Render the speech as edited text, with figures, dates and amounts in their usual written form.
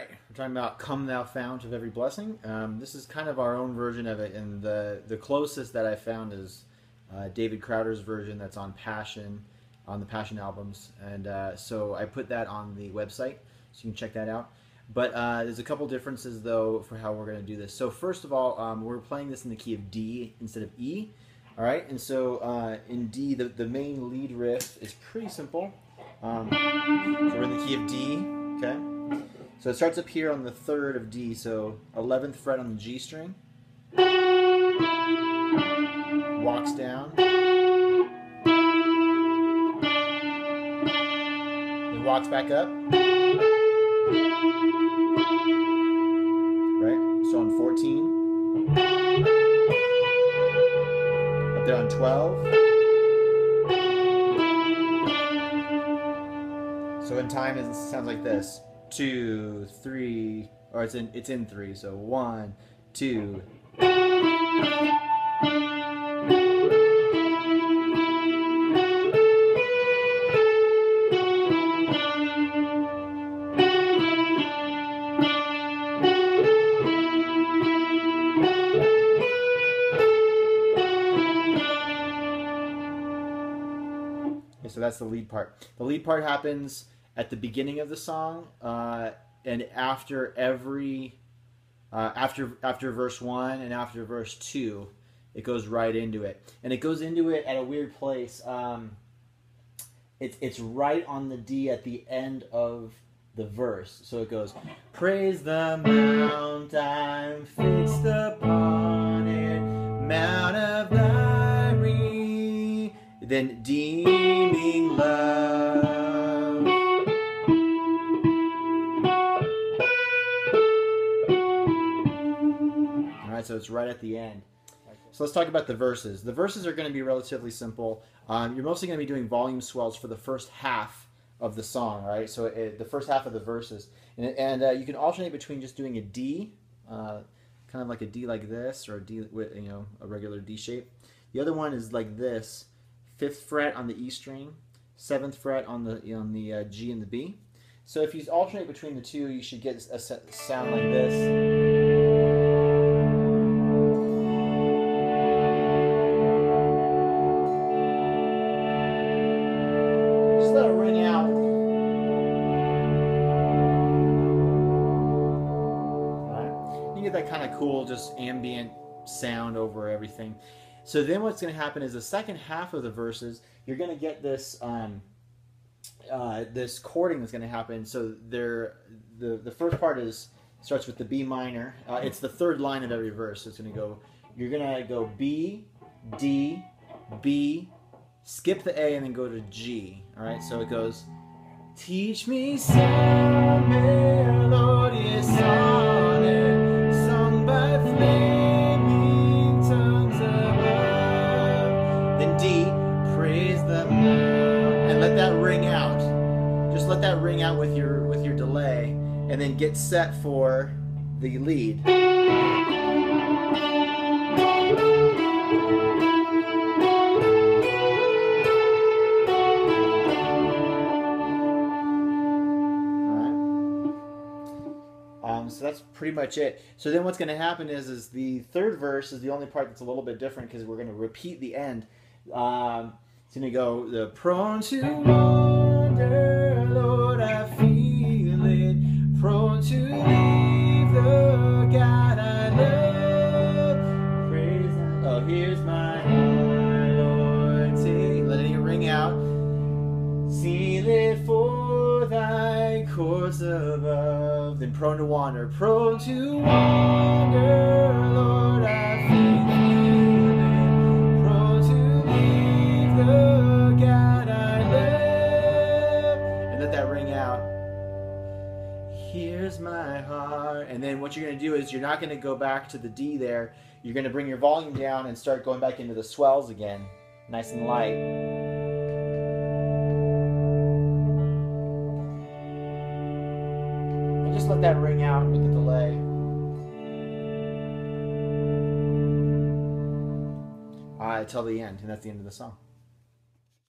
right, we're talking about "Come Thou Fount of Every Blessing." This is kind of our own version of it, and the closest that I found is David Crowder's version that's on Passion, on the Passion albums, and so I put that on the website, so you can check that out. But there's a couple differences though for how we're going to do this. So first of all, we're playing this in the key of D instead of E. All right, and so in D, the main lead riff is pretty simple. So we're in the key of D. Okay. So it starts up here on the 3rd of D, so 11th fret on the G string. Walks down. Then walks back up. Right? So on 14. Up there on 12. So in time it sounds like this. 2, 3, or it's in 3, so 1, 2. Okay, so that's the lead part. The lead part happens at the beginning of the song, and after every after verse 1 and after verse 2, it goes right into it, and it goes into it at a weird place. It's right on the D at the end of the verse, so it goes, "Praise the mount I'm fixed upon it, mount of thy re," then deeming love. So it's right at the end. So let's talk about the verses. The verses are going to be relatively simple. You're mostly going to be doing volume swells for the first half of the song, right? So the first half of the verses, and you can alternate between just doing a D, kind of like a D like this, or a D with a regular D shape. The other one is like this: 5th fret on the E string, 7th fret on the G and the B. So if you alternate between the two, you should get a sound like this. Let it ring out. Right. You get that kind of cool, just ambient sound over everything. So then what's going to happen is the second half of the verses, you're going to get this this chording that's going to happen. So the first part starts with the B minor. It's the 3rd line of every verse. So it's going to go. You're going to go B, D, B. Skip the A and then go to G. All right, so it goes, "Teach me some melodious sonnet, sung by flaming tongues above." Then D, "Praise the Lord," and let that ring out. Just let that ring out with your delay, and then get set for the lead. So that's pretty much it. So then what's going to happen is the 3rd verse is the only part that's a little bit different, because we're going to repeat the end. It's going to go, "The prone to wander, Lord, I feel it, prone to leave the God I love, praise the, oh, here's my heart, Lord, take," letting it ring out, "seal it for thy courts above," then prone to wander, "prone to wander, Lord, I feel it, prone to leave the God I love," and let that ring out, "Here's my heart," and then what you're going to do is you're not going to go back to the D there, you're going to bring your volume down and start going back into the swells again, nice and light. Just let that ring out with the delay. Till the end, and that's the end of the song.